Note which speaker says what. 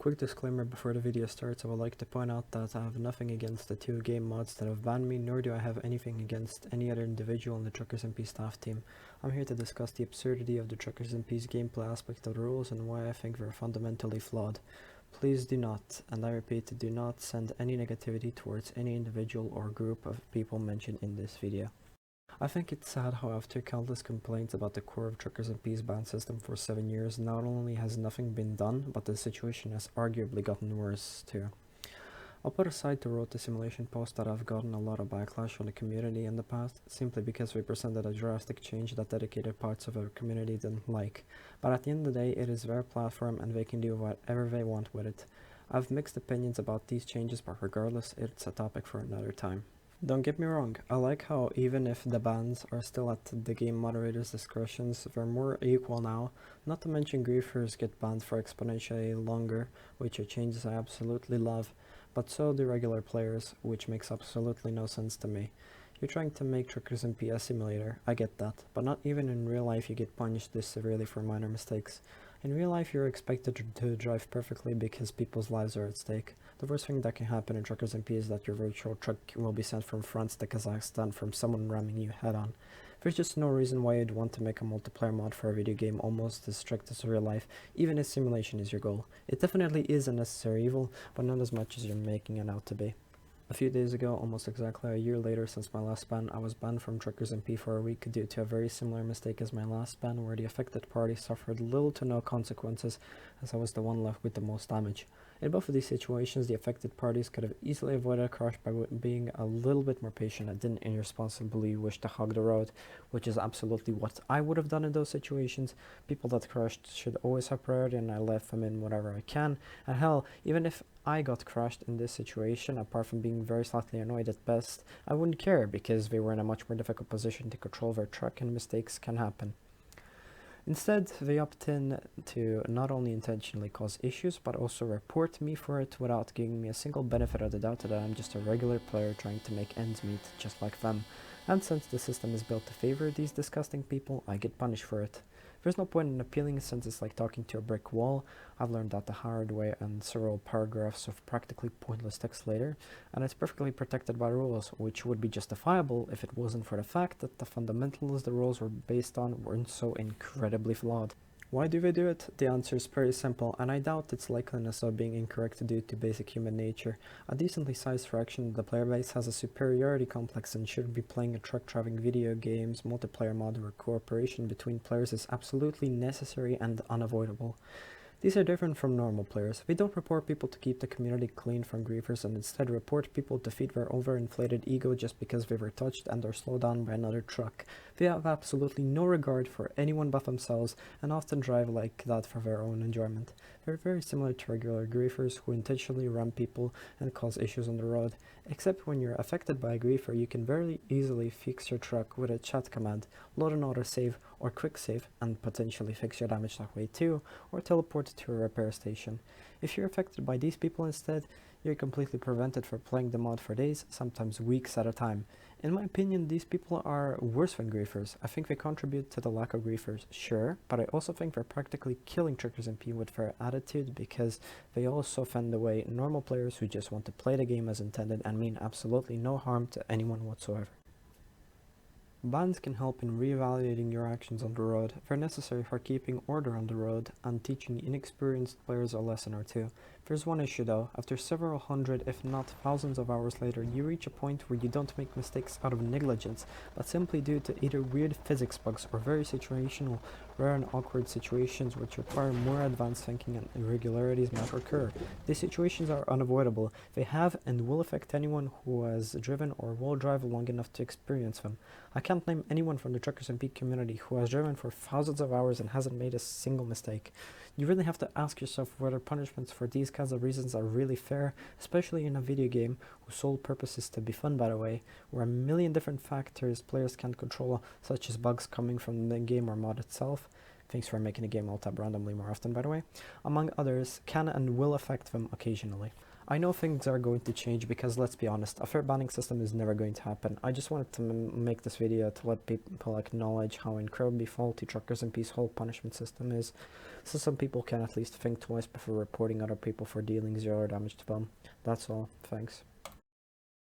Speaker 1: Quick disclaimer before the video starts. I would like to point out that I have nothing against the two game mods that have banned me, nor do I have anything against any other individual in the Truckers MP staff team. I'm here to discuss the absurdity of the Truckers MP's gameplay aspect of the rules and why I think they're fundamentally flawed. Please do not, and I repeat, do not send any negativity towards any individual or group of people mentioned in this video. I think it's sad how after countless complaints about the core of Truckers MP's ban system for 7 years, not only has nothing been done, but the situation has arguably gotten worse too. I'll put aside the Road to Simulation post that I've gotten a lot of backlash from the community in the past, simply because we presented a drastic change that dedicated parts of our community didn't like. But at the end of the day, it is their platform and they can do whatever they want with it. I have mixed opinions about these changes, but regardless, it's a topic for another time. Don't get me wrong, I like how even if the bans are still at the game moderator's discretions, they're more equal now. Not to mention griefers get banned for exponentially longer, which are changes I absolutely love, but so do regular players, which makes absolutely no sense to me. You're trying to make Truckers MP a simulator, I get that, but not even in real life you get punished this severely for minor mistakes. In real life, you're expected to drive perfectly because people's lives are at stake. The worst thing that can happen in Truckers MP is that your virtual truck will be sent from France to Kazakhstan from someone ramming you head on. There's just no reason why you'd want to make a multiplayer mod for a video game almost as strict as real life, even if simulation is your goal. It definitely is a necessary evil, but not as much as you're making it out to be. A few days ago, almost exactly a year later since my last ban, I was banned from Truckers MP for a week due to a very similar mistake as my last ban, where the affected party suffered little to no consequences, as I was the one left with the most damage. In both of these situations, the affected parties could have easily avoided a crash by being a little bit more patient and didn't irresponsibly wish to hog the road, which is absolutely what I would have done in those situations. People that crashed should always have priority, and I left them in whatever I can. And hell, even if I got crashed in this situation, apart from being very slightly annoyed at best, I wouldn't care because they were in a much more difficult position to control their truck and mistakes can happen. Instead, they opt in to not only intentionally cause issues, but also report me for it without giving me a single benefit of the doubt that I'm just a regular player trying to make ends meet just like them. And since the system is built to favor these disgusting people, I get punished for it. There's no point in appealing since it's like talking to a brick wall. I've learned that the hard way and several paragraphs of practically pointless text later, and it's perfectly protected by rules, which would be justifiable if it wasn't for the fact that the fundamentals the rules were based on weren't so incredibly flawed. Why do they do it? The answer is pretty simple, and I doubt its likeliness of being incorrect due to basic human nature. A decently sized fraction of the player base has a superiority complex and should be playing a truck driving video games, multiplayer mod where cooperation between players is absolutely necessary and unavoidable. These are different from normal players. They don't report people to keep the community clean from griefers and instead report people to feed their overinflated ego just because they were touched and are slowed down by another truck. They have absolutely no regard for anyone but themselves and often drive like that for their own enjoyment. They're very similar to regular griefers who intentionally ram people and cause issues on the road. Except when you're affected by a griefer, you can very easily fix your truck with a chat command, load an autosave or quick save and potentially fix your damage that way too, or teleport to a repair station. If you're affected by these people instead, you're completely prevented from playing the mod for days, sometimes weeks at a time. In my opinion, these people are worse than griefers. I think they contribute to the lack of griefers, sure, but I also think they're practically killing Truckers MP with their attitude because they also fend away normal players who just want to play the game as intended and mean absolutely no harm to anyone whatsoever. Bans can help in reevaluating your actions on the road. They're necessary for keeping order on the road and teaching inexperienced players a lesson or two. There's one issue though. After several hundred, if not thousands of hours later, you reach a point where you don't make mistakes out of negligence, but simply due to either weird physics bugs or very situational, rare and awkward situations which require more advanced thinking and irregularities might occur. These situations are unavoidable. They have and will affect anyone who has driven or will drive long enough to experience them. I can't name anyone from the Truckers MP community who has driven for thousands of hours and hasn't made a single mistake. You really have to ask yourself whether punishments for these kinds of reasons are really fair, especially in a video game whose sole purpose is to be fun, by the way, where a million different factors players can't control, such as bugs coming from the game or mod itself. Thanks for making the game alt-tab randomly more often, by the way, among others, can and will affect them occasionally. I know things are going to change because, let's be honest, a fair banning system is never going to happen. I just wanted to make this video to let people acknowledge how incredibly faulty Truckers in Peace whole punishment system is, so some people can at least think twice before reporting other people for dealing zero damage to them. That's all. Thanks.